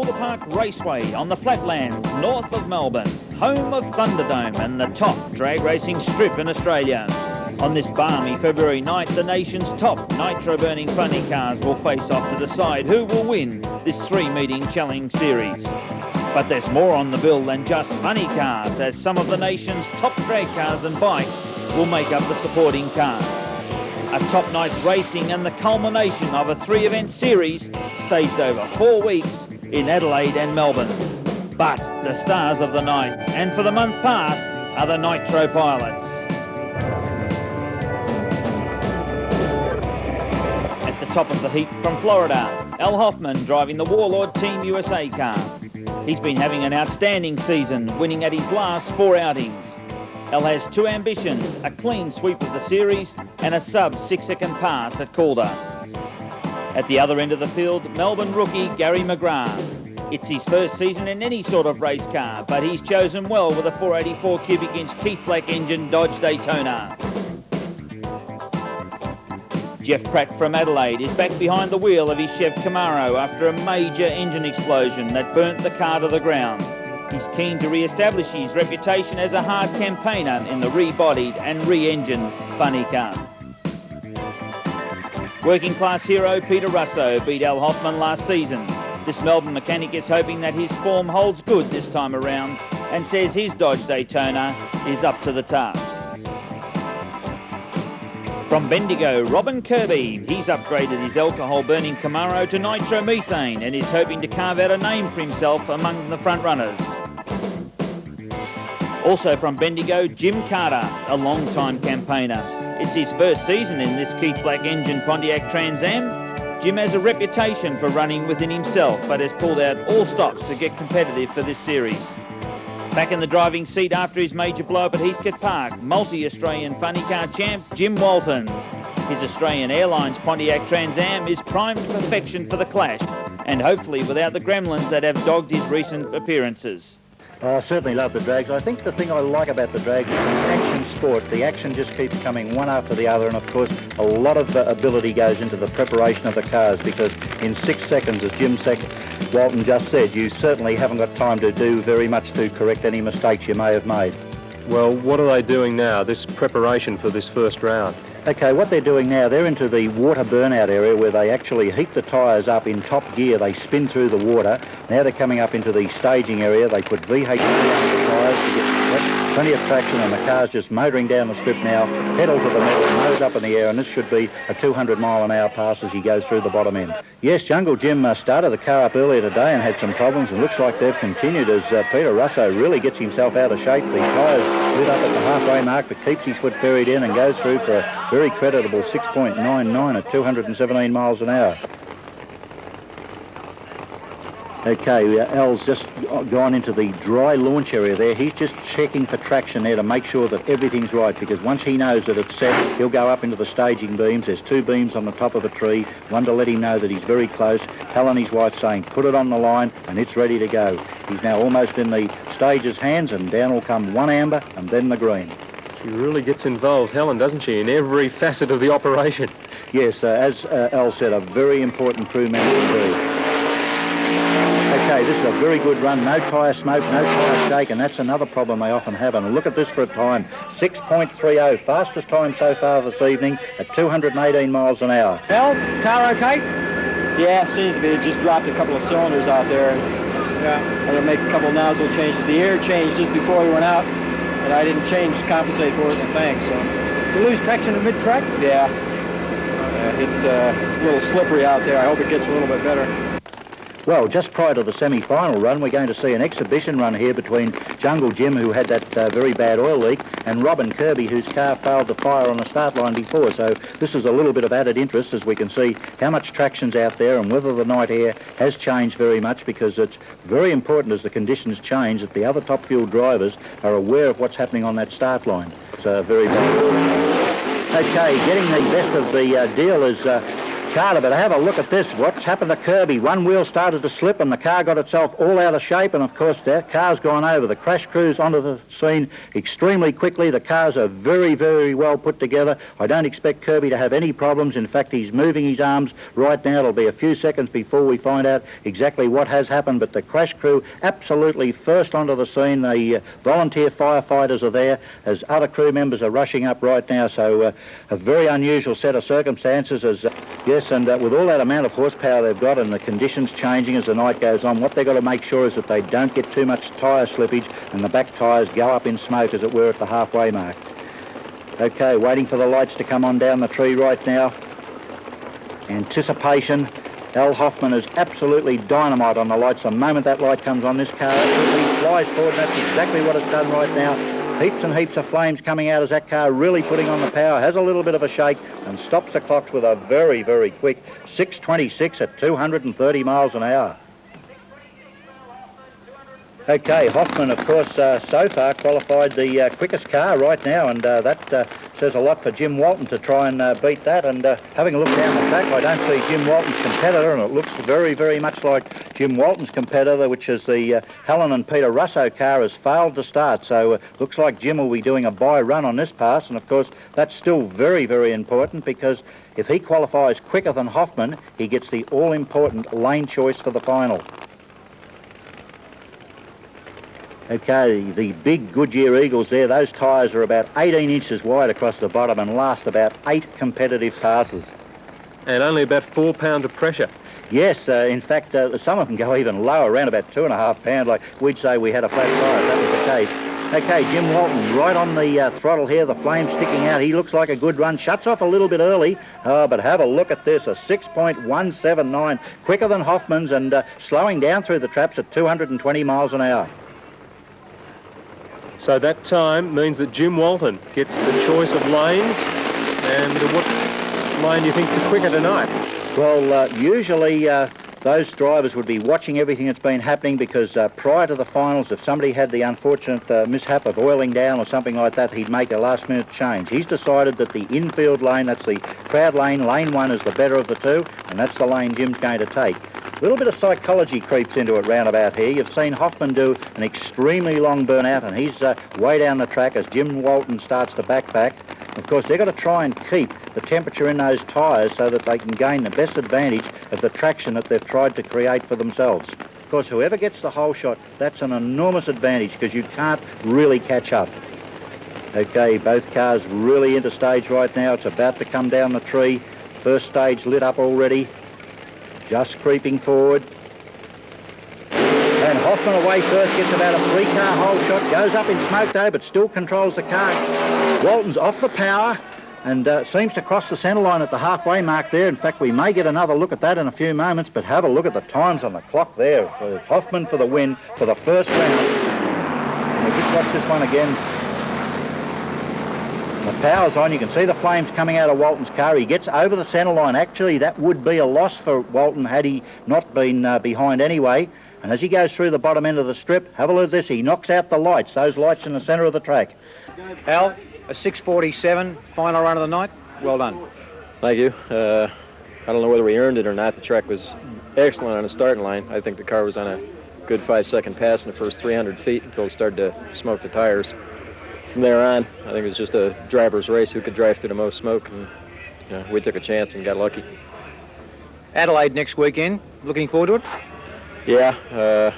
Silver Park Raceway on the flatlands north of Melbourne, home of Thunderdome and the top drag racing strip in Australia. On this balmy February night, the nation's top nitro-burning funny cars will face off to decide who will win this three-meeting challenge series. But there's more on the bill than just funny cars, as some of the nation's top drag cars and bikes will make up the supporting cars. A top night's racing and the culmination of a three-event series staged over 4 weeks in Adelaide and Melbourne. But the stars of the night, and for the month past, are the Nitro pilots. At the top of the heap from Florida, Al Hoffman driving the Warlord Team USA car. He's been having an outstanding season, winning at his last 4 outings. Al has 2 ambitions, a clean sweep of the series and a sub-6-second pass at Calder. At the other end of the field, Melbourne rookie Gary McGrath. It's his first season in any sort of race car, but he's chosen well with a 484 cubic inch Keith Black engine Dodge Daytona. Jeff Pratt from Adelaide is back behind the wheel of his Chev Camaro after a major engine explosion that burnt the car to the ground. He's keen to re-establish his reputation as a hard campaigner in the rebodied and re-engined funny car. Working class hero Peter Russo beat Al Hoffman last season. This Melbourne mechanic is hoping that his form holds good this time around and says his Dodge Daytona is up to the task. From Bendigo, Robin Kirby. He's upgraded his alcohol-burning Camaro to nitromethane and is hoping to carve out a name for himself among the front runners. Also from Bendigo, Jim Carter, a long-time campaigner. It's his first season in this Keith Black engine Pontiac Trans Am. Jim has a reputation for running within himself, but has pulled out all stops to get competitive for this series. Back in the driving seat after his major blow-up at Heathcote Park, multi-Australian funny car champ Jim Walton. His Australian Airlines Pontiac Trans Am is primed to perfection for the clash, and hopefully without the gremlins that have dogged his recent appearances. I certainly love the drags. I think the thing I like about the drags is it's an action sport. The action just keeps coming one after the other, and of course a lot of ability goes into the preparation of the cars, because in 6 seconds, as Walton just said, you certainly haven't got time to do very much to correct any mistakes you may have made. Well, what are they doing now, this preparation for this first round? Okay, what they're doing now, they're into the water burnout area where they actually heat the tyres up in top gear. They spin through the water. Now they're coming up into the staging area. They put VHP under the tyres to get plenty of traction, and the car's just motoring down the strip now, pedal to the metal, nose up in the air, and this should be a 200-mile-an-hour pass as he goes through the bottom end. Yes, Jungle Jim started the car up earlier today and had some problems, and looks like they've continued as Peter Russo really gets himself out of shape. The tyres lit up at the halfway mark, but keeps his foot buried in and goes through for a very creditable 6.99 at 217 miles an hour. Okay, Al's just gone into the dry launch area there. He's just checking for traction there to make sure that everything's right, because once he knows that it's set, he'll go up into the staging beams. There's 2 beams on the top of a tree, one to let him know that he's very close. Helen, his wife, saying, put it on the line, and it's ready to go. He's now almost in the stage's hands, and down will come 1 amber and then the green. She really gets involved, Helen, doesn't she, in every facet of the operation? Yes, as Al said, a very important crew member indeed. Okay, this is a very good run. No tyre smoke, no tyre shake, and that's another problem they often have. And look at this for a time, 6.30, fastest time so far this evening at 218 miles an hour. Al, car okay? Yeah, seems to be. It just dropped a couple of cylinders out there. Yeah, I'm going to make a couple of nozzle changes. The air changed just before we went out, and I didn't change to compensate for it in the tank, so. You lose traction in mid-track? Yeah. It's a little slippery out there. I hope it gets a little bit better. Well, just prior to the semi-final run, we're going to see an exhibition run here between Jungle Jim, who had that very bad oil leak, and Robin Kirby, whose car failed to fire on the start line before. So this is a little bit of added interest as we can see how much traction's out there and whether the night air has changed very much, because it's very important as the conditions change that the other top fuel drivers are aware of what's happening on that start line. It's very bad. Okay, getting the best of the deal is Carter, but have a look at this. What's happened to Kirby? One wheel started to slip and the car got itself all out of shape, and of course that car's gone over. The crash crew's onto the scene extremely quickly. The cars are very, very well put together. I don't expect Kirby to have any problems. In fact, he's moving his arms right now. It'll be a few seconds before we find out exactly what has happened, but the crash crew absolutely first onto the scene. The volunteer firefighters are there as other crew members are rushing up right now, so a very unusual set of circumstances as yes, and with all that amount of horsepower they've got and the conditions changing as the night goes on, what they've got to make sure is that they don't get too much tyre slippage and the back tyres go up in smoke, as it were, at the halfway mark. Okay, waiting for the lights to come on down the tree right now. Anticipation. Al Hoffman is absolutely dynamite on the lights. The moment that light comes on, this car absolutely flies forward, and that's exactly what it's done right now. Heaps and heaps of flames coming out as that car really putting on the power, has a little bit of a shake and stops the clocks with a very, very quick 6:26 at 230 miles an hour. Okay, Hoffman, of course, so far qualified the quickest car right now, and that says a lot for Jim Walton to try and beat that. And having a look down the track, I don't see Jim Walton's competitor, and it looks very, very much like Jim Walton's competitor, which is the Helen and Peter Russo car, has failed to start. So looks like Jim will be doing a bye run on this pass, and of course that's still very, very important, because if he qualifies quicker than Hoffman, he gets the all-important lane choice for the final. Okay, the big Goodyear Eagles there, those tyres are about 18 inches wide across the bottom and last about 8 competitive passes. And only about 4 pounds of pressure. Yes, in fact, some of them go even lower, around about 2.5 pounds, like we'd say we had a flat tyre if that was the case. Okay, Jim Walton right on the throttle here, the flames sticking out. He looks like a good run, shuts off a little bit early, but have a look at this, a 6.179, quicker than Hoffman's, and slowing down through the traps at 220 miles an hour. So that time means that Jim Walton gets the choice of lanes. And what lane do you think's the quicker tonight? Well, usually those drivers would be watching everything that's been happening, because prior to the finals, if somebody had the unfortunate mishap of oiling down or something like that, he'd make a last-minute change. He's decided that the infield lane, that's the crowd lane, lane 1 is the better of the two, and that's the lane Jim's going to take. A little bit of psychology creeps into it round about here. You've seen Hoffman do an extremely long burnout, and he's way down the track as Jim Walton starts to backpack. Of course, they've got to try and keep the temperature in those tyres so that they can gain the best advantage of the traction that they've tried to create for themselves. Of course, whoever gets the whole shot, that's an enormous advantage, because you can't really catch up. Okay, both cars really into stage right now. It's about to come down the tree. First stage lit up already. Just creeping forward. And Hoffman away first, gets about a 3-car hole shot, goes up in smoke though, but still controls the car. Walton's off the power and seems to cross the centre line at the halfway mark there. In fact, we may get another look at that in a few moments, but have a look at the times on the clock there. Hoffman for the win for the first round. And we'll just watch this one again. The power's on. You can see the flames coming out of Walton's car. He gets over the centre line. Actually, that would be a loss for Walton had he not been behind anyway. And as he goes through the bottom end of the strip, have a look at this. He knocks out the lights, those lights in the centre of the track. Al, a 6:47, final run of the night. Well done. Thank you. I don't know whether we earned it or not. The track was excellent on the starting line. I think the car was on a good 5-second pass in the first 300 feet until it started to smoke the tires. From there on, I think it was just a driver's race, who could drive through the most smoke, and we took a chance and got lucky. Adelaide next weekend. Looking forward to it? Yeah,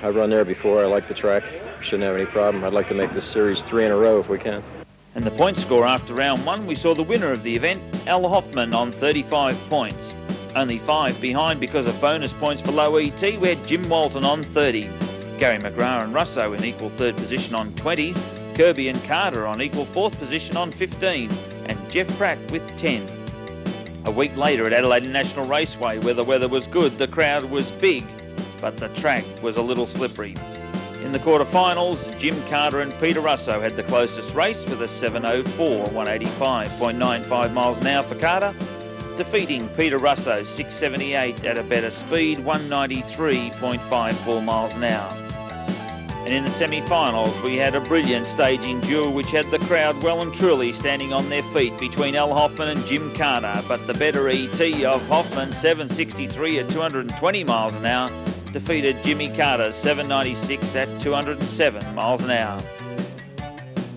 I've run there before. I like the track. Shouldn't have any problem. I'd like to make this series 3 in a row if we can. And the point score after round 1, we saw the winner of the event, Al Hoffman, on 35 points. Only 5 behind because of bonus points for low ET, we had Jim Walton on 30. Gary McGrath and Russo in equal 3rd position on 20. Kirby and Carter on equal 4th position on 15, and Jeff Pratt with 10. A week later at Adelaide National Raceway, where the weather was good, the crowd was big, but the track was a little slippery. In the quarterfinals, Jim Carter and Peter Russo had the closest race with a 7:04, 185.95 miles an hour for Carter, defeating Peter Russo 6:78 at a better speed, 193.54 miles an hour. And in the semi-finals, we had a brilliant staging duel which had the crowd well and truly standing on their feet between Al Hoffman and Jim Carter. But the better ET of Hoffman, 763 at 220 miles an hour, defeated Jimmy Carter's 796 at 207 miles an hour.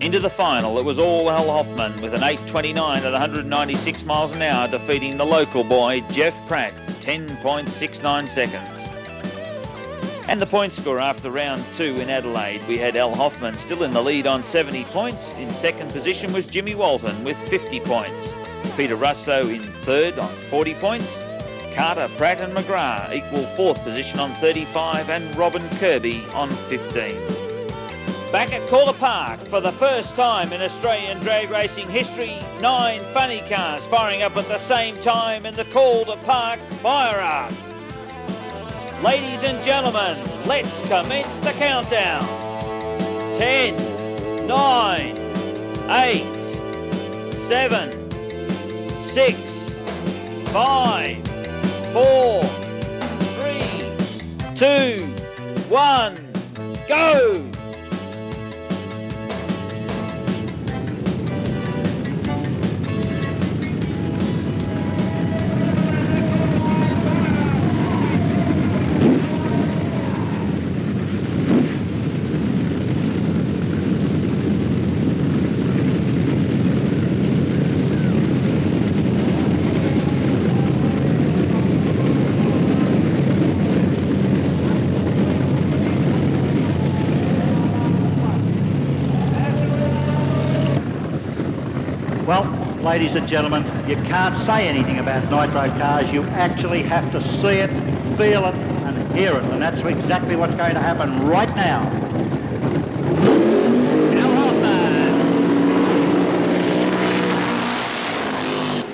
Into the final, it was all Al Hoffman with an 829 at 196 miles an hour, defeating the local boy, Jeff Pratt, 10.69 seconds. And the point score after round 2 in Adelaide, we had Al Hoffman still in the lead on 70 points. In second position was Jimmy Walton with 50 points. Peter Russo in third on 40 points. Carter, Pratt and McGrath equal fourth position on 35, and Robin Kirby on 15. Back at Calder Park for the first time in Australian drag racing history, 9 funny cars firing up at the same time in the Calder Park Fire Arc. Ladies and gentlemen, let's commence the countdown. 10, 9, 8, 7, 6, 5, 4, 3, 2, 1, go! Well, ladies and gentlemen, you can't say anything about nitro cars. You actually have to see it, feel it and hear it. And that's exactly what's going to happen right now. Al Hoffman.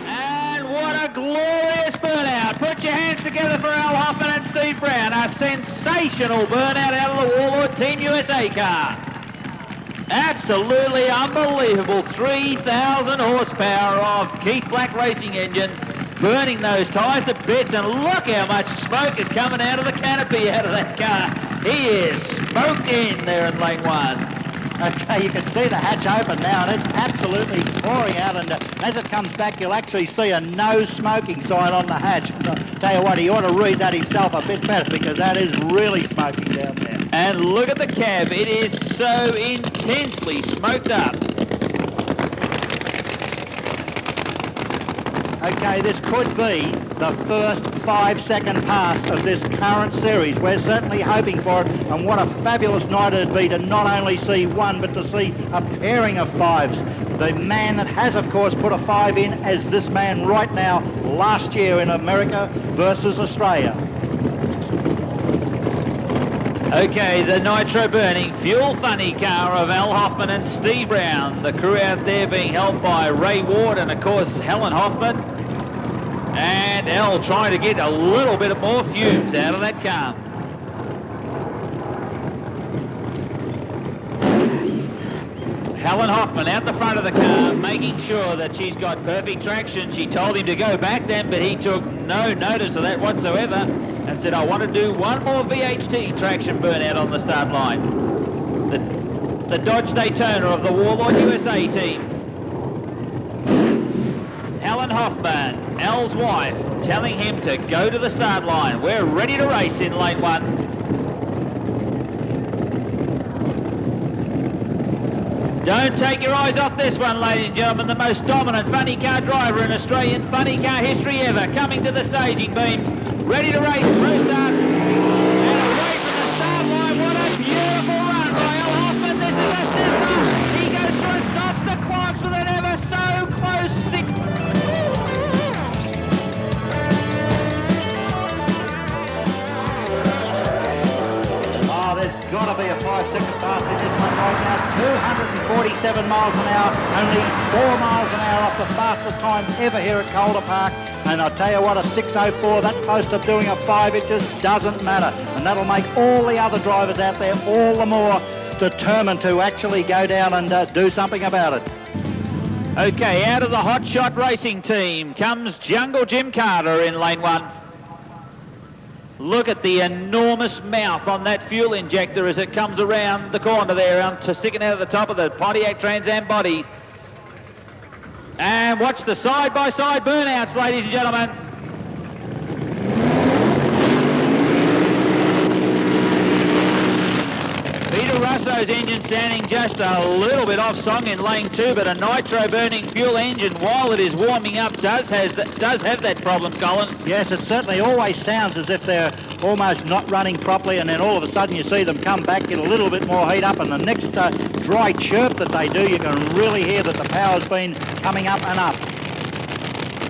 And what a glorious burnout. Put your hands together for Al Hoffman and Steve Brown. A sensational burnout out of the Warlord Team USA car. Absolutely unbelievable. 3,000 horsepower of Keith Black racing engine burning those tyres to bits, and look how much smoke is coming out of the canopy out of that car. He is smoked in there in lane 1. Okay, you can see the hatch open now, and it's absolutely pouring out, and as it comes back, you'll actually see a no smoking sign on the hatch. I'll tell you what, he ought to read that himself a bit better, because that is really smoking down there. And look at the cab, it is so intensely smoked up. Okay, this could be the first 5-second pass of this current series. We're certainly hoping for it, and what a fabulous night it'd be to not only see one, but to see a pairing of 5s. The man that has, of course, put a 5 in as this man right now last year in America versus Australia. Okay, the nitro burning fuel funny car of Al Hoffman and Steve Brown. The crew out there being held by Ray Ward and, of course, Helen Hoffman. And Al trying to get a little bit more fumes out of that car. Helen Hoffman out the front of the car, making sure that she's got perfect traction. She told him to go back then, but he took no notice of that whatsoever and said, I want to do one more VHT traction burnout on the start line. The Dodge Daytona of the Warlord USA team. Helen Hoffman, Al's wife, telling him to go to the start line. We're ready to race in lane 1. Don't take your eyes off this one, ladies and gentlemen. The most dominant funny car driver in Australian funny car history ever, coming to the staging beams. Ready to race, restart, and away from the start line. What a beautiful run by Al Hoffman. This is a sister. He goes through and stops the clocks with an ever so close 6. Oh, there's got to be a 5-second pass in this one right now. 247 miles an hour, only 4 miles an hour off the fastest time ever here at Calder Park. And I'll tell you what, a 6:04, that close to doing a 5, it just doesn't matter. And that'll make all the other drivers out there all the more determined to actually go down and do something about it. Okay, out of the Hot Shot Racing team comes Jungle Jim Carter in lane 1. Look at the enormous mouth on that fuel injector as it comes around the corner there, sticking out of the top of the Pontiac Trans Am body. And watch the side-by-side burnouts, ladies and gentlemen. Peter Russo's engine standing just a little bit off song in lane 2, but a nitro-burning fuel engine, while it is warming up, does have that problem, Colin. Yes, it certainly always sounds as if they're almost not running properly, and then all of a sudden you see them come back, get a little bit more heat up, and the next dry chirp that they do, you can really hear that the power's been coming up and up.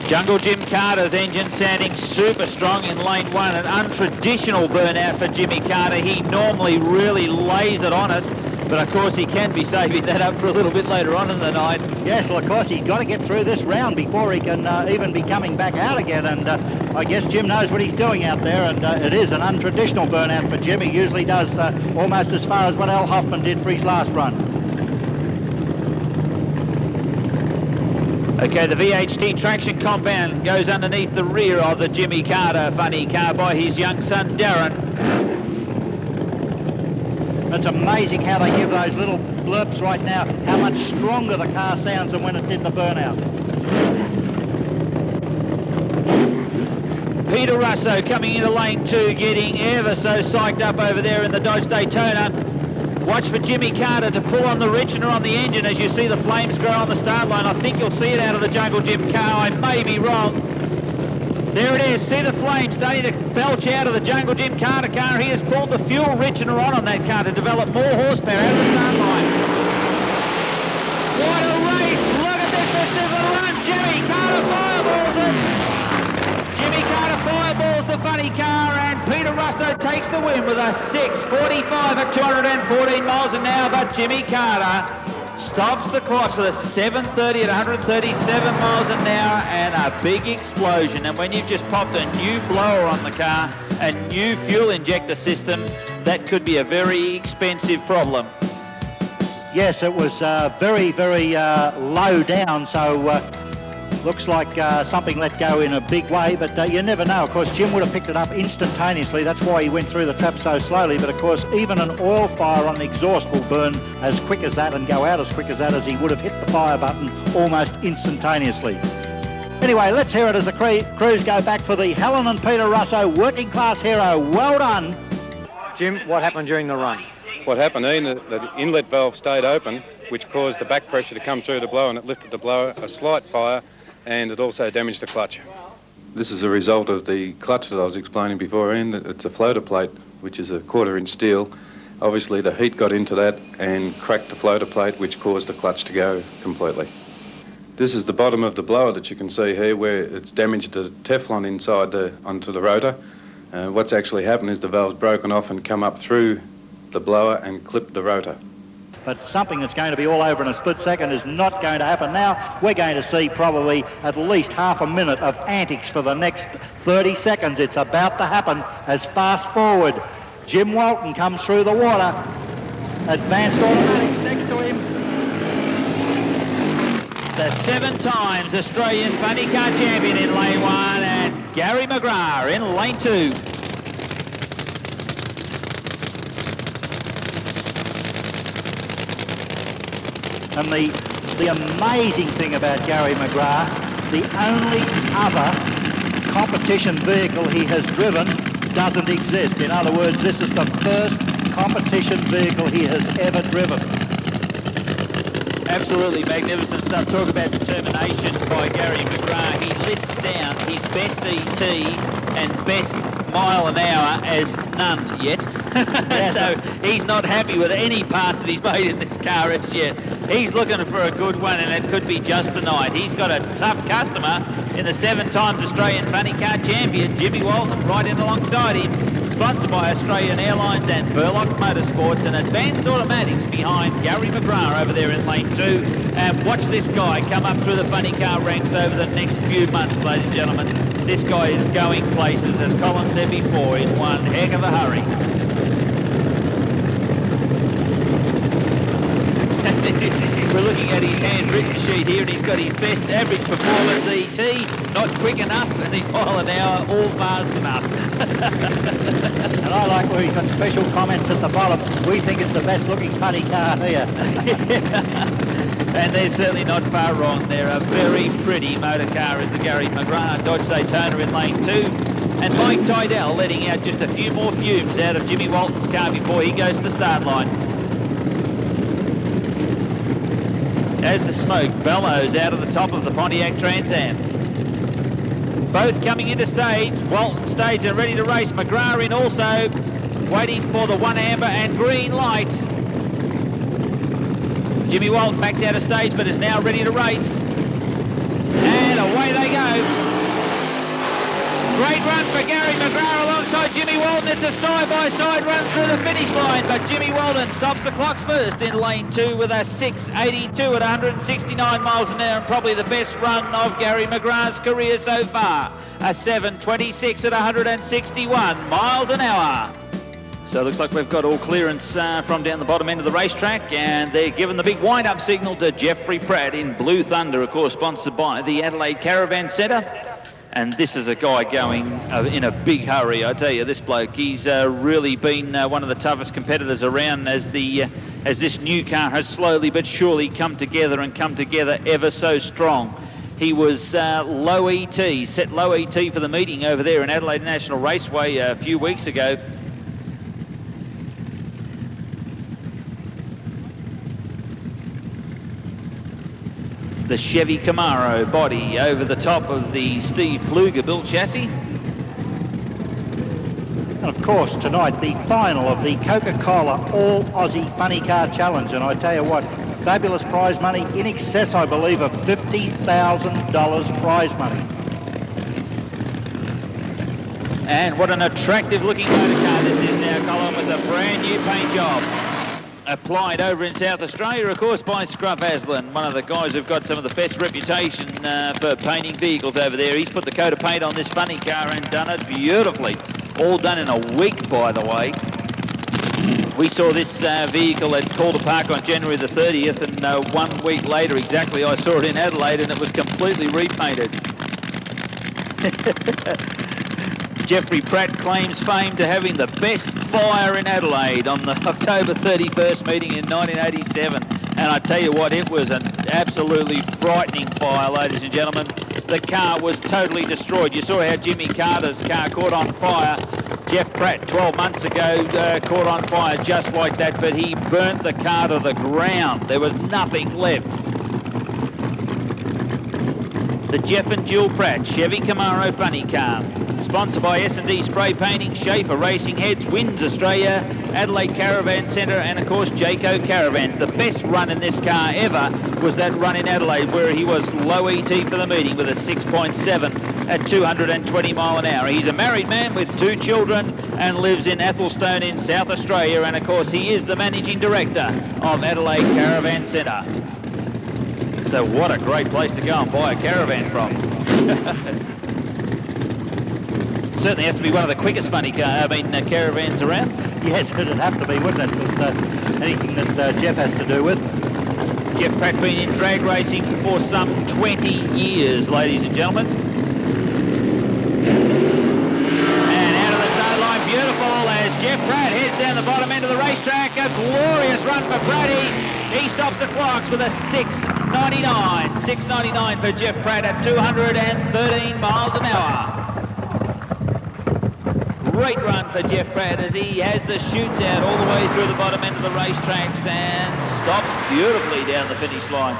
Jungle Jim Carter's engine sounding super strong in lane 1, an untraditional burnout for Jimmy Carter. He normally really lays it on us, but of course he can be saving that up for a little bit later on in the night. Yes, well of course he's got to get through this round before he can even be coming back out again, and I guess Jim knows what he's doing out there, and it is an untraditional burnout for Jim. He usually does almost as far as what Al Hoffman did for his last run. Okay, the VHT traction compound goes underneath the rear of the Jimmy Carter funny car by his young son Darren. It's amazing how they give those little blurps right now, how much stronger the car sounds than when it did the burnout. Peter Russo coming into lane 2, getting ever so psyched up over there in the Dodge Daytona. Watch for Jimmy Carter to pull on the Richner on the engine as you see the flames grow on the start line. I think you'll see it out of the Jungle Jim car. I may be wrong. There it is. See the flames starting to belch out of the Jungle Jim Carter car. He has pulled the fuel Richner on that car to develop more horsepower out of the start line. What a race! Look at this. This is a run. Jimmy Carter fireballs it. Jimmy Carter fireballs the funny car, and Peter Russo takes the win with a 6:45 at 214 miles an hour, but Jimmy Carter stops the clock with a 7:30 at 137 miles an hour, and a big explosion. And when you've just popped a new blower on the car, a new fuel injector system, that could be a very expensive problem. Yes, it was very, very low down, so looks like something let go in a big way, but you never know. Of course, Jim would have picked it up instantaneously. That's why he went through the trap so slowly. But of course, even an oil fire on the exhaust will burn as quick as that and go out as quick as that, as he would have hit the fire button almost instantaneously. Anyway, let's hear it as the crews go back for the Helen and Peter Russo Working Class Hero. Well done. Jim, what happened during the run? What happened, Ian, the inlet valve stayed open, which caused the back pressure to come through the blower, and it lifted the blower, a slight fire, and it also damaged the clutch. This is a result of the clutch that I was explaining before, Ian. It's a floater plate, which is a 1/4-inch steel. Obviously the heat got into that and cracked the floater plate, which caused the clutch to go completely. This is the bottom of the blower that you can see here, where it's damaged the Teflon inside onto the rotor. What's actually happened is the valve's broken off and come up through the blower and clipped the rotor. But something that's going to be all over in a split second is not going to happen now. We're going to see probably at least half a minute of antics for the next 30 seconds. It's about to happen as fast forward. Jim Walton comes through the water. Advanced automatics next to him. The 7 times Australian funny car champion in lane 1, and Gary McGrath in lane 2. And the amazing thing about Gary McGrath, the only other competition vehicle he has driven doesn't exist. In other words, this is the first competition vehicle he has ever driven. Absolutely magnificent stuff. Talk about determination by Gary McGrath. He lists down his best ET and best mile an hour as none yet. So he's not happy with any parts that he's made in this car as yet. He's looking for a good one, and it could be just tonight. He's got a tough customer in the 7 times Australian funny car champion, Jimmy Walton, right in alongside him. Sponsored by Australian Airlines and Burlock Motorsports, and Advanced Automatics behind Gary McGrath over there in lane 2. And watch this guy come up through the funny car ranks over the next few months, ladies and gentlemen. This guy is going places, as Colin said before, in one heck of a hurry. We're looking at his handwritten sheet here, and he's got his best average performance ET, not quick enough, and his mile an hour, all fast enough. And I like where he's got special comments at the bottom. We think it's the best looking funny car here. And they're certainly not far wrong. They're a very pretty motor car is the Gary McGrath Dodge Daytona in lane 2. And Mike Tydell letting out just a few more fumes out of Jimmy Walton's car before he goes to the start line. As the smoke bellows out of the top of the Pontiac Trans Am. Both coming into stage. Walton stage and ready to race. McGrath in also, waiting for the 1 amber and green light. Jimmy Walton backed out of stage but is now ready to race. And away they go. Great run for Gary McGrath alongside Jimmy Walton. It's a side-by-side run through the finish line, but Jimmy Walton stops the clocks first in lane 2 with a 6.82 at 169 miles an hour, and probably the best run of Gary McGrath's career so far. A 7.26 at 161 miles an hour. So it looks like we've got all clearance from down the bottom end of the racetrack, and they're given the big wind-up signal to Jeffrey Pratt in Blue Thunder, of course, sponsored by the Adelaide Caravan Centre. And this is a guy going in a big hurry, I tell you, this bloke. He's really been one of the toughest competitors around as this new car has slowly but surely come together and come together ever so strong. He was low ET, set low ET for the meeting over there in Adelaide National Raceway a few weeks ago. The Chevy Camaro body over the top of the Steve Pluger built chassis. And of course, tonight, the final of the Coca-Cola All Aussie Funny Car Challenge. And I tell you what, fabulous prize money, in excess, I believe, of $50,000 prize money. And what an attractive looking motor car this is now, Colin, with a brand new paint job. Applied over in South Australia, of course, by Scruff Aslan, one of the guys who've got some of the best reputation for painting vehicles over there. He's put the coat of paint on this funny car and done it beautifully. All done in a week, by the way. We saw this vehicle at Calder Park on January the 30th, and 1 week later exactly I saw it in Adelaide, and it was completely repainted. Jeffrey Pratt claims fame to having the best fire in Adelaide on the October 31st meeting in 1987. And I tell you what, it was an absolutely frightening fire, ladies and gentlemen. The car was totally destroyed. You saw how Jimmy Carter's car caught on fire. Jeff Pratt 12 months ago caught on fire just like that, but he burnt the car to the ground. There was nothing left. The Jeff and Jill Pratt Chevy Camaro funny car. Sponsored by S&D Spray Painting, Schaefer Racing Heads, Wins Australia, Adelaide Caravan Centre, and of course Jayco Caravans. The best run in this car ever was that run in Adelaide where he was low ET for the meeting with a 6.7 at 220 mile an hour. He's a married man with 2 children and lives in Athelstone in South Australia, and of course he is the managing director of Adelaide Caravan Centre. So what a great place to go and buy a caravan from. Certainly have to be one of the quickest caravans around. Yes, it'd have to be, wouldn't it, with anything that Jeff has to do with. Jeff Pratt been in drag racing for some 20 years, ladies and gentlemen. And out of the start line, beautiful, as Jeff Pratt heads down the bottom end of the racetrack. A glorious run for Pratty. He stops the clocks with a 6.99. 6.99 for Jeff Pratt at 213 miles an hour. Great run for Jeff Pratt as he has the chutes out all the way through the bottom end of the racetracks and stops beautifully down the finish line.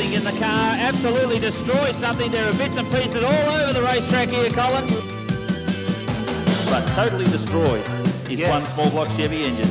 something in the car, absolutely destroys something. There are bits and pieces all over the racetrack here, Colin. But totally destroyed is one small block Chevy engine.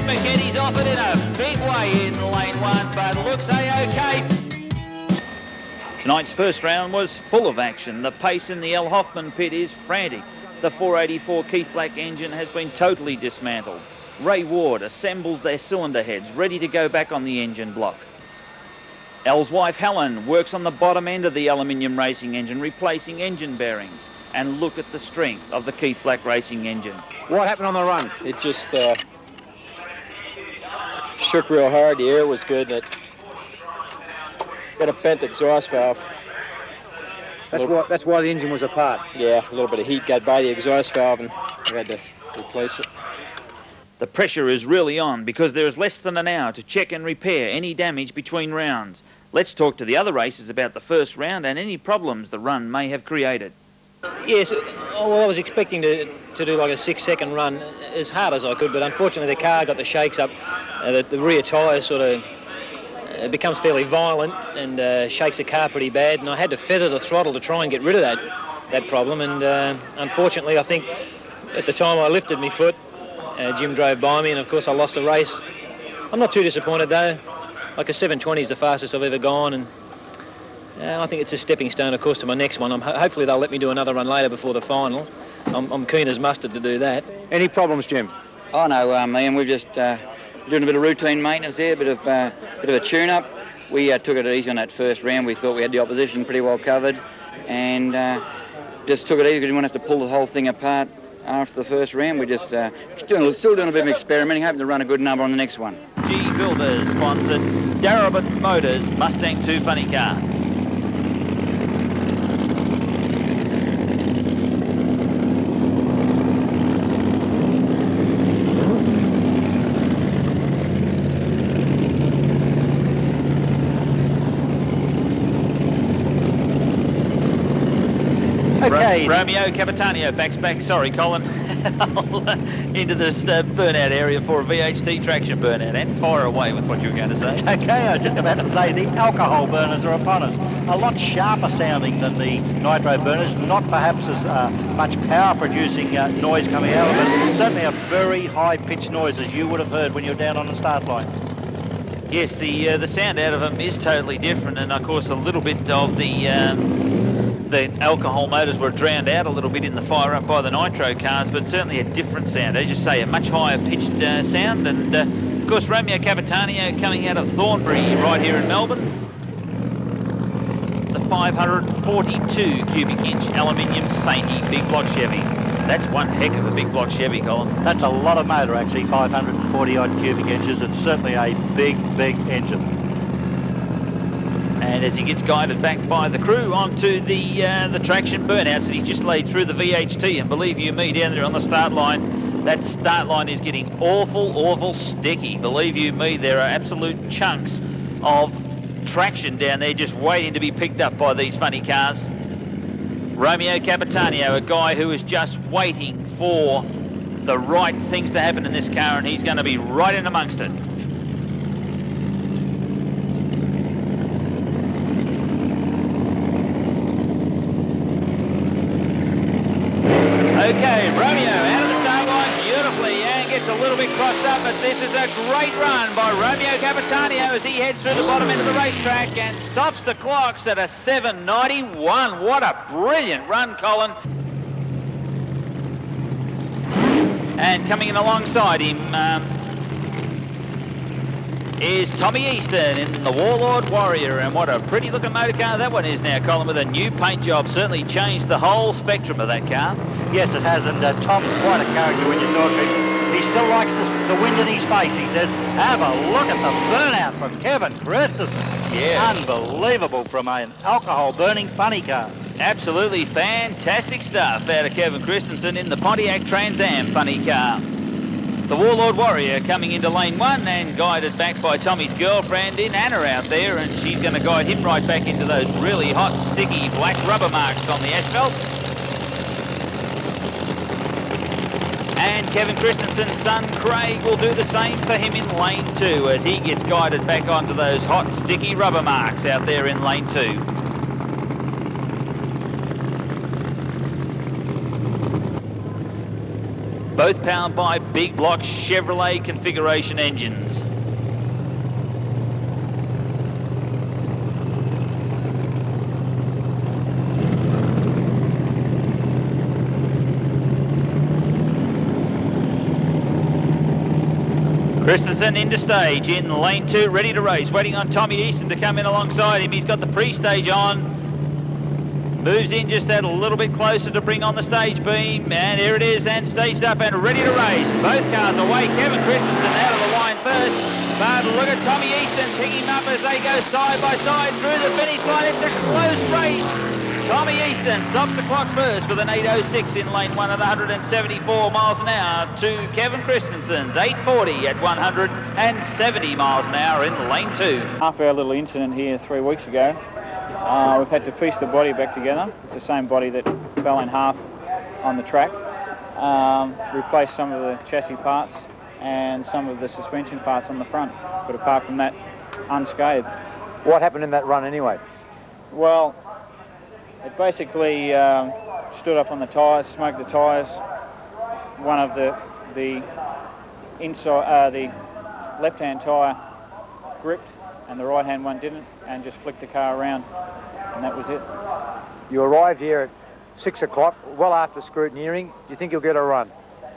McKenny's off it in a big way in lane one, but looks A-OK. Tonight's first round was full of action. The pace in the L. Hoffman pit is frantic. The 484 Keith Black engine has been totally dismantled. Ray Ward assembles their cylinder heads, ready to go back on the engine block. Al's wife Helen works on the bottom end of the aluminium racing engine, replacing engine bearings. And look at the strength of the Keith Black racing engine. What happened on the run? It just shook real hard. The air was good. It got a bent exhaust valve. That's why the engine was apart. Yeah, a little bit of heat got by the exhaust valve and we had to replace it. The pressure is really on because there is less than an hour to check and repair any damage between rounds. Let's talk to the other racers about the first round and any problems the run may have created. Yes, well, I was expecting to do like a 6-second run as hard as I could, but unfortunately the car got the shakes up. The rear tyre sort of becomes fairly violent and shakes the car pretty bad, and I had to feather the throttle to try and get rid of that problem, and unfortunately I think at the time I lifted my foot, Jim drove by me, and of course I lost the race. I'm not too disappointed though. Like a 720 is the fastest I've ever gone, and I think it's a stepping stone, of course, to my next one. Hopefully they'll let me do another run later before the final. I'm keen as mustard to do that. Any problems, Jim? Oh no, Ian, we've just doing a bit of routine maintenance there, a bit of a tune-up. We took it easy on that first round. We thought we had the opposition pretty well covered, and just took it easy. We didn't want to have to pull the whole thing apart after the first round. We just still doing a bit of experimenting, hoping to run a good number on the next one. G Builders sponsored Darabin Motors Mustang 2 funny car. Okay. Romeo Capitano backs back, sorry Colin, into this burnout area for a VHT traction burnout, and fire away with what you were going to say. Okay, I was just about to say the alcohol burners are upon us. A lot sharper sounding than the nitro burners, not perhaps as much power producing noise coming out of it, but certainly a very high pitched noise as you would have heard when you're down on the start line. Yes, the sound out of them is totally different, and of course a little bit of the alcohol motors were drowned out a little bit in the fire up by the nitro cars, but certainly a different sound. As you say, a much higher pitched sound, and of course Romeo Capitano coming out of Thornbury right here in Melbourne. The 542 cubic inch aluminium Sainty big block Chevy. That's one heck of a big block Chevy, Colin. That's a lot of motor actually, 540 odd cubic inches. It's certainly a big engine. And as he gets guided back by the crew onto the traction burnouts that he just laid through the VHT, and believe you me, down there on the start line, that start line is getting awful sticky. Believe you me, there are absolute chunks of traction down there just waiting to be picked up by these funny cars. Romeo Capitano, a guy who is just waiting for the right things to happen in this car, and he's going to be right in amongst it. Okay, Romeo out of the start line beautifully and gets a little bit crossed up, but this is a great run by Romeo Capitanio as he heads through the bottom end of the racetrack and stops the clocks at a 7:91. What a brilliant run, Colin. And coming in alongside him is Tommy Easton in the Warlord Warrior, and what a pretty looking motor car that one is now, Colin, with a new paint job. Certainly changed the whole spectrum of that car. Yes, it has, and Tom's quite a character when you talk to him. He still likes the wind in his face, he says. Have a look at the burnout from Kevin Christensen. Yeah. Unbelievable from an alcohol-burning funny car. Absolutely fantastic stuff out of Kevin Christensen in the Pontiac Trans Am funny car. The Warlord Warrior coming into lane 1 and guided back by Tommy's girlfriend in Anna out there, and she's going to guide him right back into those really hot, sticky black rubber marks on the asphalt. And Kevin Christensen's son Craig will do the same for him in lane 2 as he gets guided back onto those hot, sticky rubber marks out there in lane 2. Both powered by big block Chevrolet configuration engines. Christensen into stage in lane 2, ready to race, waiting on Tommy Easton to come in alongside him. He's got the pre-stage on. Moves in just that a little bit closer to bring on the stage beam, and here it is, and staged up and ready to race. Both cars away. Kevin Christensen out of the line first, but look at Tommy Easton picking him up as they go side by side through the finish line. It's a close race. Tommy Easton stops the clocks first with an 8:06 in lane 1 at 174 miles an hour to Kevin Christensen's 8:40 at 170 miles an hour in lane 2. After our little incident here 3 weeks ago, we've had to piece the body back together. It's the same body that fell in half on the track. Replace some of the chassis parts and some of the suspension parts on the front, but apart from that, unscathed. What happened in that run anyway? Well, it basically stood up on the tyres, smoked the tyres. One of the inside, the left-hand tyre gripped, and the right-hand one didn't, and just flicked the car around, and that was it. You arrived here at 6 o'clock, well after scrutineering. Do you think you'll get a run?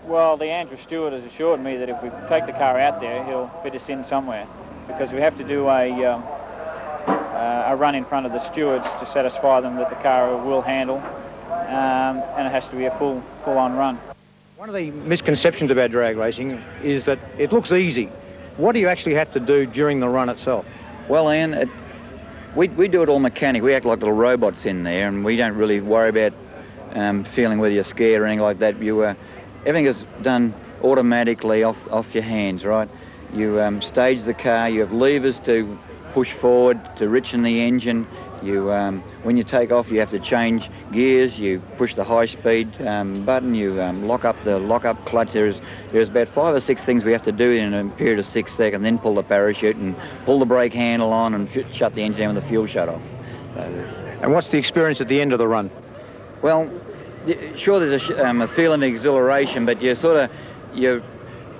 Well, the Andrew Stewart has assured me that if we take the car out there, he'll fit us in somewhere, because we have to do a run in front of the stewards to satisfy them that the car will handle, and it has to be a full-on run. One of the misconceptions about drag racing is that it looks easy. What do you actually have to do during the run itself? Well, Ian, we do it all mechanic. We act like little robots in there, and we don't really worry about feeling whether you're scared or anything like that. Everything is done automatically off your hands, right? You stage the car, you have levers to push forward to richen the engine. When you take off, you have to change gears. You push the high-speed button. You lock up the lock-up clutch. There's about 5 or 6 things we have to do in a period of 6 seconds. Then pull the parachute and pull the brake handle on and shut the engine down with the fuel shut off. And what's the experience at the end of the run? Well, sure, there's a feeling of exhilaration, but you're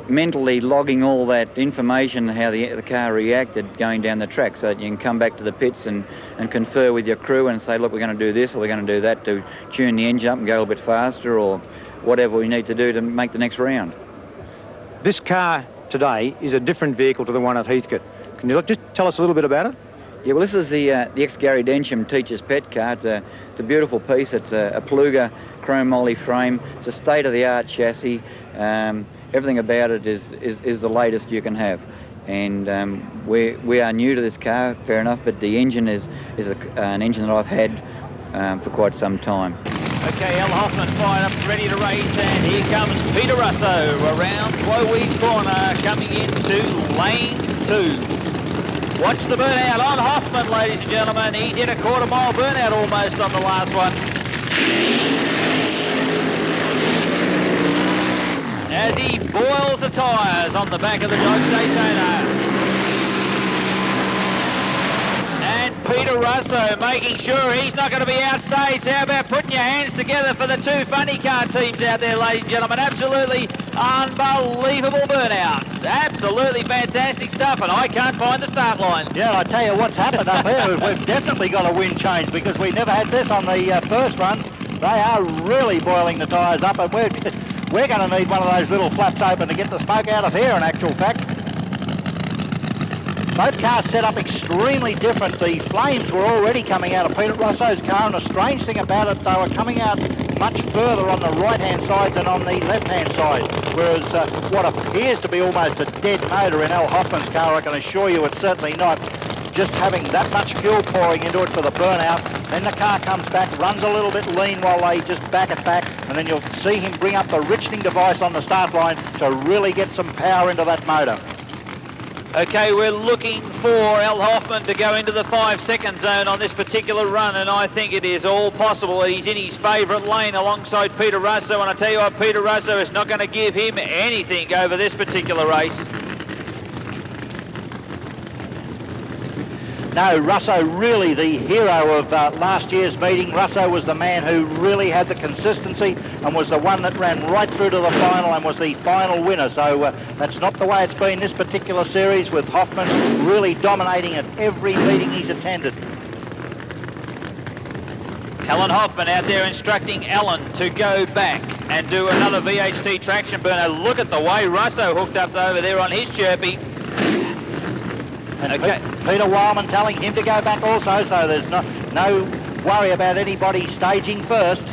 mentally logging all that information, how the car reacted going down the track, so that you can come back to the pits and confer with your crew and say, look, we're going to do this or we're going to do that to tune the engine up and go a little bit faster, or whatever we need to do to make the next round. This car today is a different vehicle to the one at Heathcote. Can you just tell us a little bit about it? Yeah, well, this is the ex-Gary Densham teacher's pet car. It's a beautiful piece. It's a Pluga chrome moly frame. It's a state-of-the-art chassis. Everything about it is the latest you can have, and we are new to this car, fair enough, but the engine is an engine that I've had for quite some time. Okay, Al Hoffman fired up, ready to race, and here comes Peter Russo around Flowweed Corner, coming into lane 2. Watch the burnout on Hoffman, ladies and gentlemen. He did a quarter-mile burnout almost on the last one. As he boils the tyres on the back of the Dodge Daytona. And Peter Russo, making sure he's not going to be outstaged. How about putting your hands together for the two funny car teams out there, ladies and gentlemen? Absolutely unbelievable burnouts. Absolutely fantastic stuff, and I can't find the start line. Yeah, I tell you what's happened up here. We've definitely got a wind change because we never had this on the first run. They are really boiling the tyres up, and we're going to need one of those little flaps open to get the smoke out of here, in actual fact. Both cars set up extremely different. The flames were already coming out of Peter Russo's car, and the strange thing about it, they were coming out much further on the right-hand side than on the left-hand side, whereas what appears to be almost a dead motor in Al Hoffman's car, I can assure you it's certainly not. Just having that much fuel pouring into it for the burnout, then the car comes back, runs a little bit lean while they just back it back, and then you'll see him bring up the richening device on the start line to really get some power into that motor. Okay, we're looking for Al Hoffman to go into the 5-second zone on this particular run, and I think it is all possible. He's in his favourite lane alongside Peter Russo, and I tell you what, Peter Russo is not going to give him anything over this particular race. No, Russo really the hero of last year's meeting. Russo was the man who really had the consistency and was the one that ran right through to the final and was the final winner. So that's not the way it's been this particular series, with Hoffman really dominating at every meeting he's attended. Alan Hoffman out there instructing Alan to go back and do another VHT traction burner. Look at the way Russo hooked up over there on his chirpy. And okay. Peter Wildman telling him to go back also, so there's no worry about anybody staging first.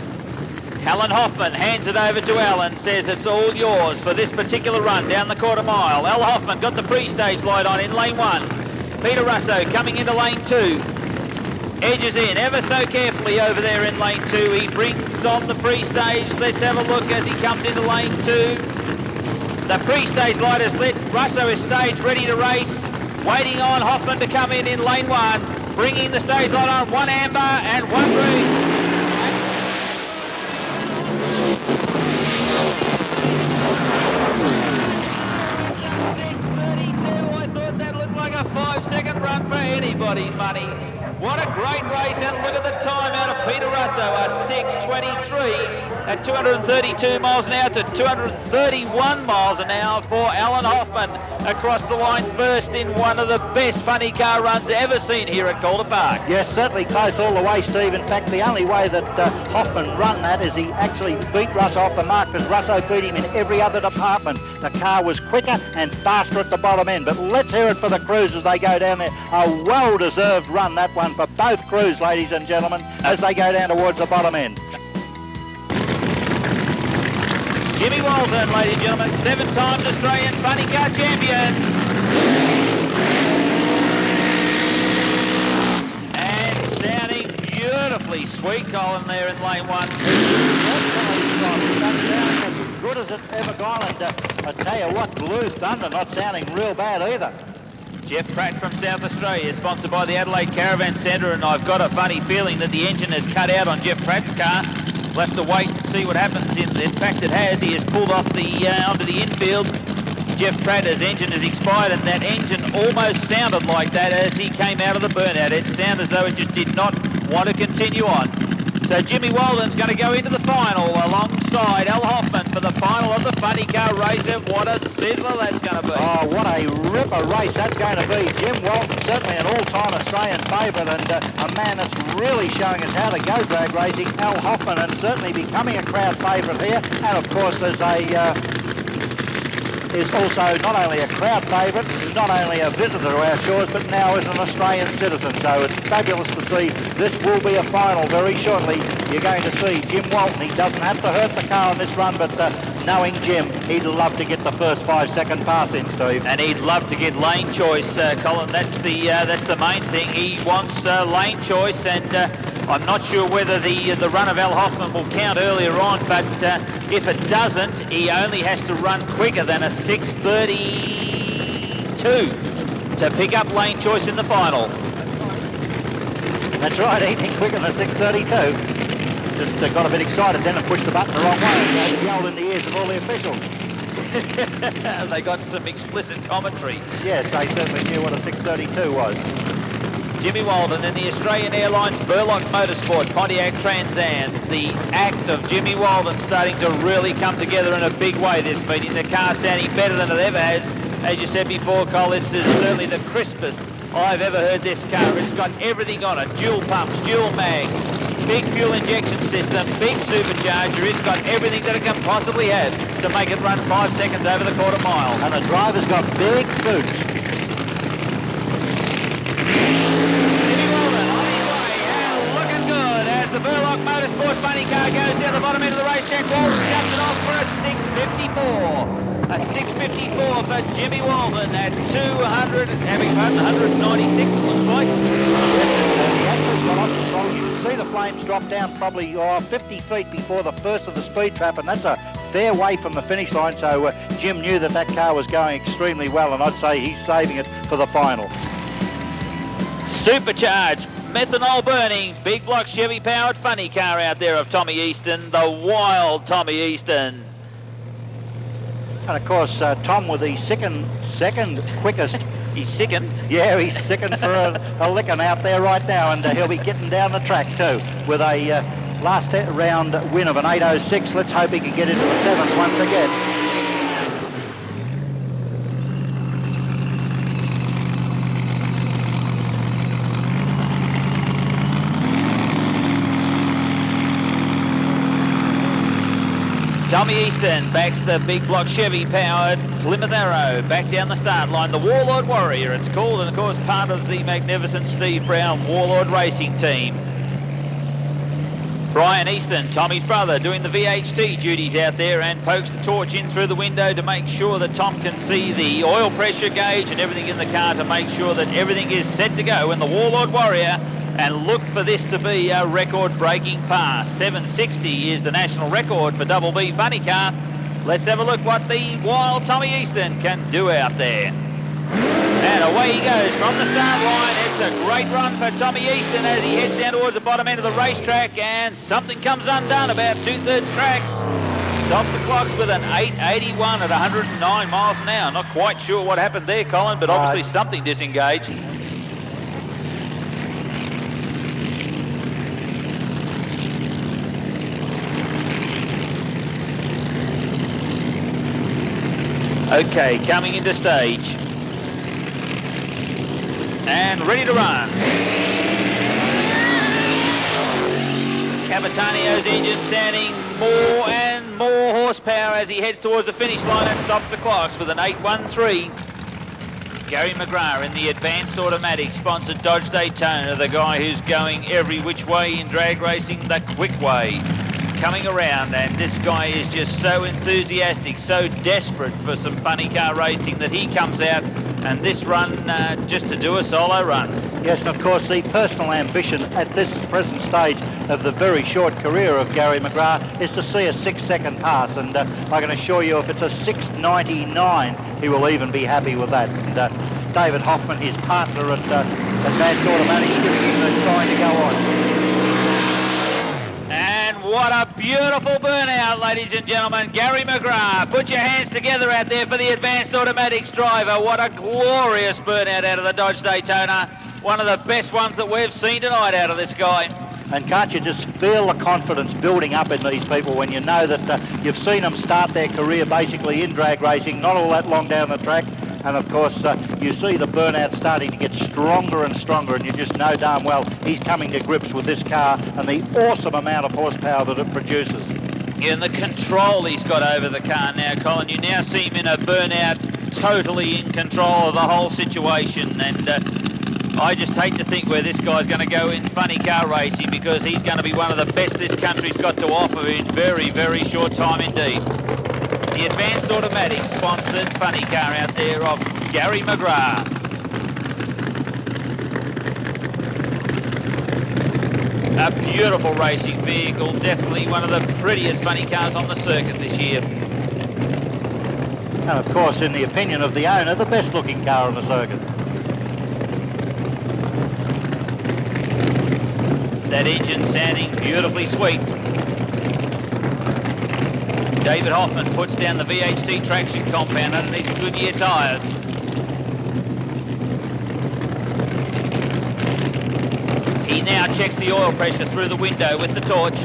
Alan Hoffman hands it over to Alan, says it's all yours for this particular run down the quarter mile. Al Hoffman got the pre-stage light on in lane 1. Peter Russo coming into lane 2. Edges in ever so carefully over there in lane 2. He brings on the pre-stage. Let's have a look as he comes into lane 2. The pre-stage light is lit. Russo is staged, ready to race. Waiting on Hoffman to come in lane 1, bringing the stage light on, 1 amber and 1 green. 6:32, I thought that looked like a 5-second run for anybody's money. What a great race, and look at the time out of Peter Russo, a 6:23 at 232 miles an hour to 231 miles an hour for Alan Hoffman across the line first in one of the best funny car runs ever seen here at Calder Park. Yes, certainly close all the way, Steve. In fact, the only way that Hoffman run that is he actually beat Russo off the mark, because Russo beat him in every other department. The car was quicker and faster at the bottom end. But let's hear it for the crews as they go down there. A well-deserved run, that one, for both crews, ladies and gentlemen, as they go down towards the bottom end. Jimmy Walton, ladies and gentlemen, 7 times Australian funny car champion. And sounding beautifully sweet, Colin, there in lane 1. That's as good as it's ever gone, and I tell you what, Blue Thunder not sounding real bad either. Jeff Pratt from South Australia, sponsored by the Adelaide Caravan Centre, and I've got a funny feeling that the engine has cut out on Jeff Pratt's car. We'll have to wait and see what happens. In fact, it has. He has pulled off the onto the infield. Jeff Pratt's engine has expired, and that engine almost sounded like that as he came out of the burnout. It sounded as though it just did not want to continue on. So Jimmy Walden's going to go into the final alongside Al Hoffman for the final of the funny car race. And what a sizzler that's going to be. Oh, what a ripper race that's going to be. Jim Walton, certainly an all-time Australian favourite, and a man that's really showing us how to go drag racing. Al Hoffman, and certainly becoming a crowd favourite here. And of course, there's is also not only a crowd favourite, not only a visitor to our shores, but now is an Australian citizen. So it's fabulous to see. This will be a final very shortly. You're going to see Jim Walton. He doesn't have to hurt the car on this run, but knowing Jim, he'd love to get the first 5-second pass in, Steve. And he'd love to get lane choice, Colin. That's the main thing. He wants lane choice, and I'm not sure whether the run of Al Hoffman will count earlier on, but if it doesn't, he only has to run quicker than a 6:32 to pick up lane choice in the final. That's right, anything quicker than a 6:32. Just got a bit excited then and pushed the button the wrong way and yelled in the ears of all the officials. They got some explicit commentary. Yes, they certainly knew what a 6:32 was. Jimmy Walden in the Australian Airlines Burlock Motorsport Pontiac Trans Am. The act of Jimmy Walden starting to really come together in a big way this meeting. The car sounding better than it ever has. As you said before, Cole, this is certainly the crispest I've ever heard this car. It's got everything on it. Dual pumps, dual mags, big fuel injection system, big supercharger. It's got everything that it can possibly have to make it run 5 seconds over the quarter mile. And the driver's got big boots. Jimmy Walden on his way, and looking good as the Burlock Motorsport funny car goes down the bottom end of the racetrack. Walden shuts it off for a 6.54. A 6.54 for Jimmy Walden at 196, it looks like. Yes, he actually got off the throttle. You can see the flames drop down probably 50 feet before the first of the speed trap, and that's a fair way from the finish line, so Jim knew that that car was going extremely well, and I'd say he's saving it for the final. Supercharged, methanol burning, big block Chevy powered funny car out there of Tommy Easton, the wild Tommy Easton. And of course, Tom with the second quickest. He's sickened. Yeah, he's sickened for a licking out there right now, and he'll be getting down the track too with a last round win of an 8.06. Let's hope he can get into the 7th once again. Tommy Easton backs the big block Chevy powered Plymouth Arrow back down the start line. The Warlord Warrior it's called, and of course part of the magnificent Steve Brown Warlord Racing team. Brian Easton, Tommy's brother, doing the VHT duties out there and pokes the torch in through the window to make sure that Tom can see the oil pressure gauge and everything in the car to make sure that everything is set to go in the Warlord Warrior. And look for this to be a record-breaking pass. 760 is the national record for Double B funny car. Let's have a look what the wild Tommy Easton can do out there. And away he goes from the start line. It's a great run for Tommy Easton as he heads down towards the bottom end of the racetrack, and something comes undone about 2/3 track. Stops the clocks with an 8.81 at 109 miles an hour. Not quite sure what happened there, Colin, but obviously something disengaged. Okay, coming into stage. And ready to run. Capitanio's engine sounding more and more horsepower as he heads towards the finish line and stops the clocks with an 8.13. Gary McGrath in the advanced automatic sponsored Dodge Daytona, the guy who's going every which way in drag racing, the quick way. Coming around, and this guy is just so enthusiastic, so desperate for some funny car racing that he comes out and this run just to do a solo run. Yes, and of course the personal ambition at this present stage of the very short career of Gary McGrath is to see a 6-second pass, and I can assure you if it's a 6.99 he will even be happy with that. And David Hoffman, his partner at Advanced Automatics, giving him the trying to go on. And what a beautiful burnout, ladies and gentlemen. Gary McGrath, put your hands together out there for the Advanced Automatics driver. What a glorious burnout out of the Dodge Daytona. One of the best ones that we've seen tonight out of this guy. And can't you just feel the confidence building up in these people when you know that you've seen them start their career basically in drag racing, not all that long down the track. And of course, you see the burnout starting to get stronger and stronger, and you just know darn well he's coming to grips with this car and the awesome amount of horsepower that it produces. And the control he's got over the car now, Colin. You now see him in a burnout, totally in control of the whole situation. And I just hate to think where this guy's going to go in funny car racing, because he's going to be one of the best this country's got to offer in very, very short time indeed. The Advanced Automatic sponsored funny car out there of Gary McGrath. A beautiful racing vehicle, definitely one of the prettiest funny cars on the circuit this year. And of course, in the opinion of the owner, the best looking car on the circuit. That engine sounding beautifully sweet. David Hoffman puts down the VHT traction compound underneath Goodyear tyres. He now checks the oil pressure through the window with the torch.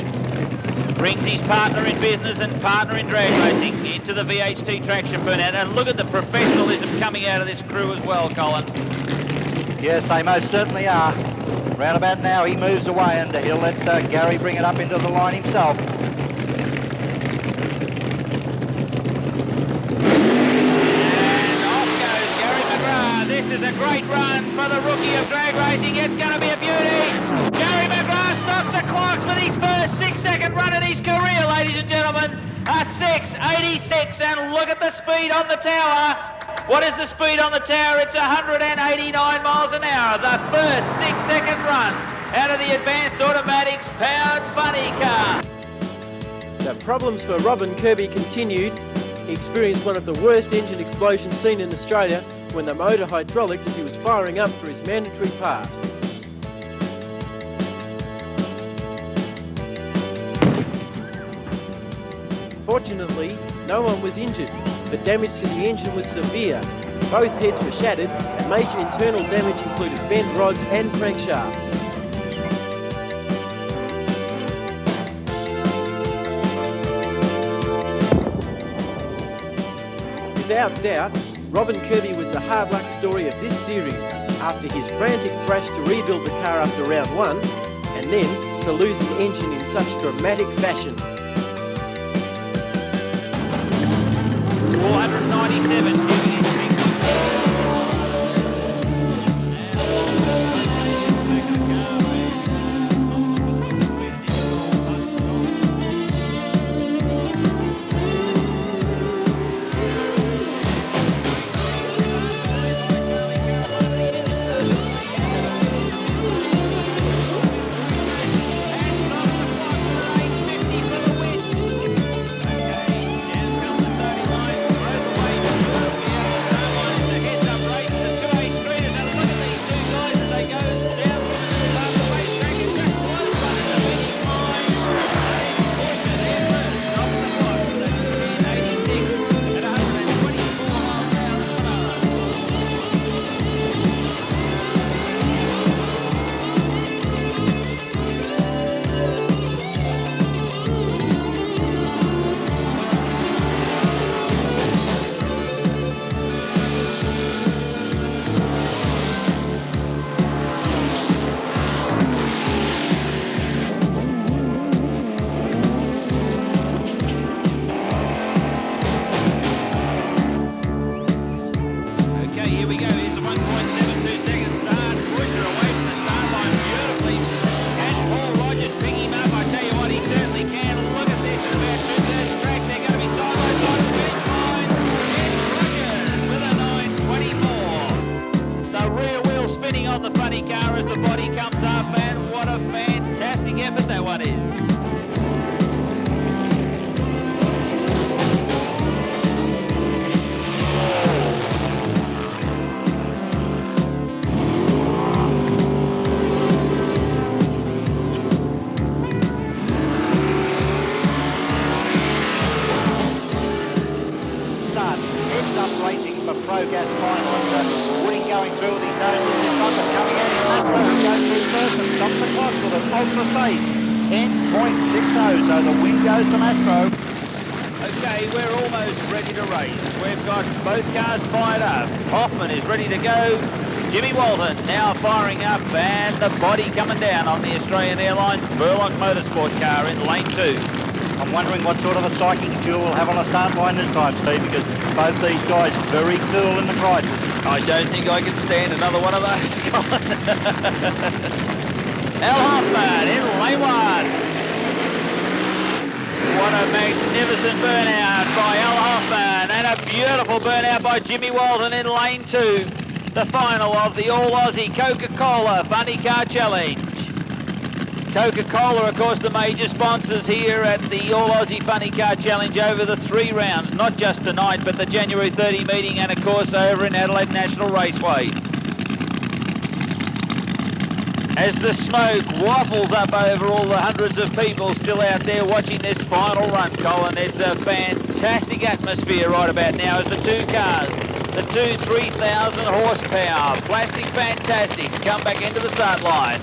Brings his partner in business and partner in drag racing into the VHT traction burnout. And look at the professionalism coming out of this crew as well, Colin. Yes, they most certainly are. Round about now he moves away and he'll let Gary bring it up into the line himself. And off goes Gary McGrath. This is a great run for the rookie of drag racing. It's going to be a beauty. Gary McGrath stops the clocks with his first 6-second run in his career, ladies and gentlemen. A 6.86, and look at the speed on the tower. What is the speed on the tower? It's 189 miles an hour. The first 6-second run out of the Advanced Automatics powered funny car. The problems for Robin Kirby continued. He experienced one of the worst engine explosions seen in Australia when the motor hydraulicked as he was firing up for his mandatory pass. Fortunately, no one was injured, but damage to the engine was severe. Both heads were shattered, and major internal damage included bent rods and crankshaft. Without doubt, Robin Kirby was the hard luck story of this series after his frantic thrash to rebuild the car after round 1, and then to lose an engine in such dramatic fashion. 497, giving it on the funny car as the body comes up, and what a fantastic effort that one is. Heads up racing for Pro Gas final, and Woody going through with his nose in front and coming out in that road, goes through first and stops the clock with an ultra safe 10.60, so the win goes to Mastro. Okay, we're almost ready to race. We've got both cars fired up. Hoffman is ready to go. Jimmy Walton now firing up, and the body coming down on the Australian Airlines Burlock Motorsport car in lane 2. I'm wondering what sort of a psychic duel we'll have on the start line this time, Steve, because both these guys very cool in the crisis. I don't think I can stand another one of those, Colin. Al Hoffman in lane 1. What a magnificent burnout by Al Hoffman, and a beautiful burnout by Jimmy Walton in lane 2. The final of the All-Aussie Coca-Cola Funny Car Challenge. Coca-Cola, of course, the major sponsors here at the All-Aussie Funny Car Challenge over the 3 rounds, not just tonight, but the January 30 meeting and, of course, over in Adelaide National Raceway. As the smoke waffles up over all the hundreds of people still out there watching this final run, Colin, it's a fantastic atmosphere right about now as the 2 cars, the 2 3,000 horsepower plastic fantastics come back into the start line.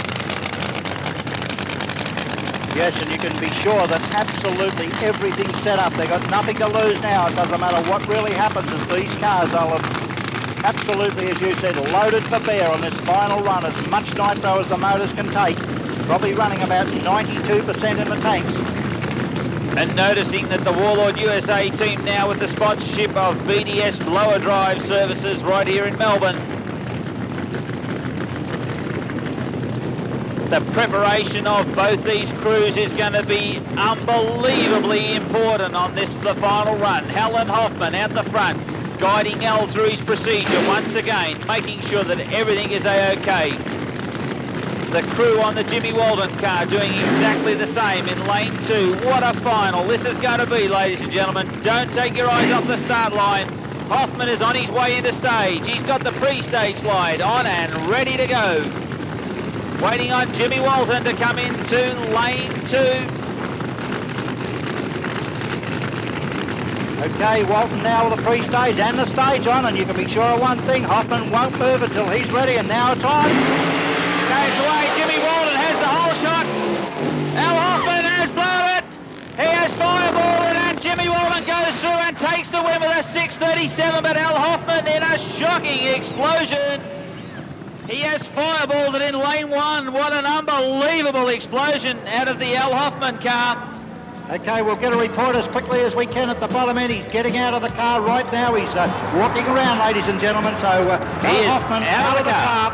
Yes, and you can be sure that absolutely everything's set up. They've got nothing to lose now. It doesn't matter what really happens, as these cars, they'll have absolutely, as you said, loaded for bear on this final run. As much nitro as the motors can take. Probably running about 92% in the tanks. And noticing that the Warlord USA team now with the sponsorship of BDS Blower Drive Services right here in Melbourne. The preparation of both these crews is going to be unbelievably important on the final run. Helen Hoffman out the front, guiding Al through his procedure once again, making sure that everything is a-okay. The crew on the Jimmy Walton car doing exactly the same in lane 2. What a final this is going to be, ladies and gentlemen. Don't take your eyes off the start line. Hoffman is on his way into stage. He's got the pre-stage light on and ready to go. Waiting on Jimmy Walton to come into lane 2. Okay, Walton now with the pre-stage and the stage on, and you can be sure of one thing, Hoffman won't move until he's ready, and now it's on. Goes away, Jimmy Walton has the whole shot. Al Hoffman has blown it. He has fireballed it, and Jimmy Walton goes through and takes the win with a 6.37, but Al Hoffman in a shocking explosion. He has fireballed it in lane 1. What an unbelievable explosion out of the Al Hoffman car. Okay, we'll get a report as quickly as we can at the bottom end. He's getting out of the car right now. He's walking around, ladies and gentlemen. So he is Hoffman out of the car.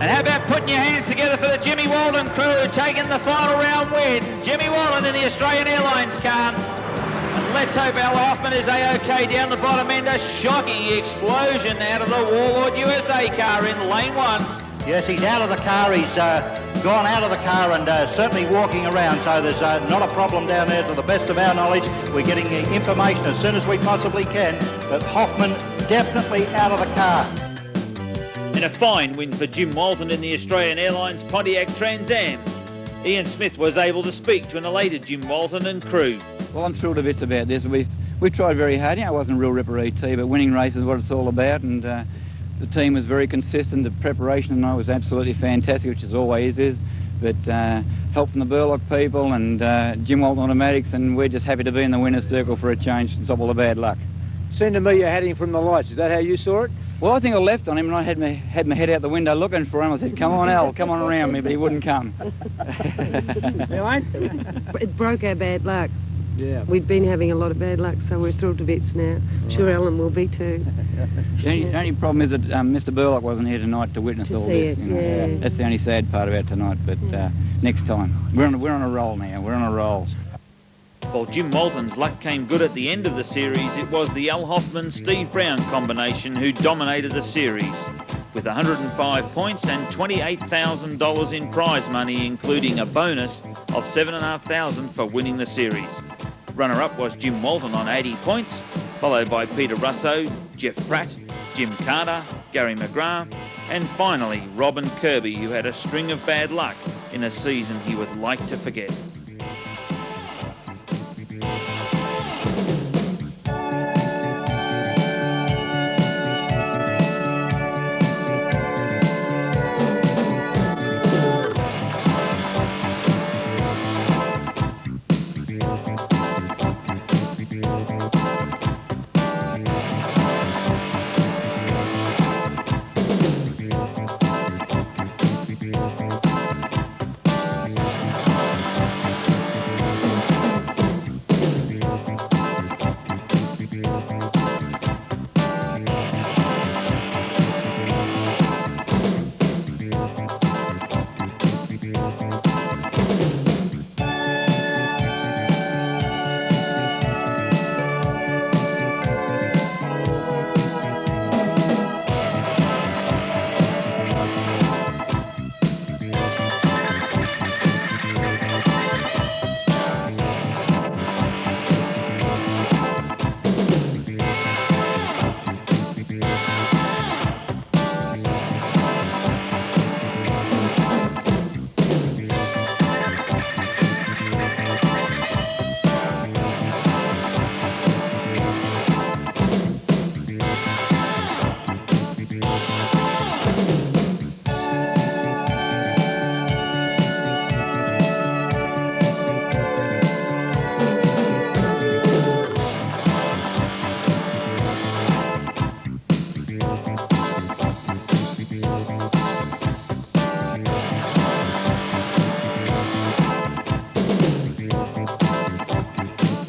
And how about putting your hands together for the Jimmy Walton crew taking the final round win. Jimmy Walton in the Australian Airlines car. And let's hope Al Hoffman is a-okay down the bottom end. A shocking explosion out of the Warlord USA car in lane 1. Yes, he's out of the car. He's gone out of the car and certainly walking around. So there's not a problem down there to the best of our knowledge. We're getting information as soon as we possibly can. But Hoffman definitely out of the car. In a fine win for Jim Walton in the Australian Airlines Pontiac Trans Am. Ian Smith was able to speak to an elated Jim Walton and crew. Well, I'm thrilled a bit about this. We've tried very hard. You know, it wasn't a real ripper ET, but winning races is what it's all about. And the team was very consistent. The preparation tonight was absolutely fantastic, which it always is. But help from the Burlock people and Jim Walton Automatics, and we're just happy to be in the winner's circle for a change and stop all the bad luck. Seemed to me you had him from the lights. Is that how you saw it? Well, I think I left on him and I had my head out the window looking for him. I said, come on, Al, come on around me, but he wouldn't come. It broke our bad luck. Yeah. We've been having a lot of bad luck, so we're thrilled to bits now. Right. Sure Alan will be too. The only problem is that Mr. Burlock wasn't here tonight to witness all this. You know. Yeah. That's the only sad part about tonight, but next time. We're on a roll now, we're on a roll. While Jim Walton's luck came good at the end of the series, it was the Al Hoffman-Steve Brown combination who dominated the series, with 105 points and $28,000 in prize money, including a bonus of $7,500 for winning the series. Runner-up was Jim Walton on 80 points, followed by Peter Russo, Jeff Pratt, Jim Carter, Gary McGrath, and finally Robin Kirby, who had a string of bad luck in a season he would like to forget.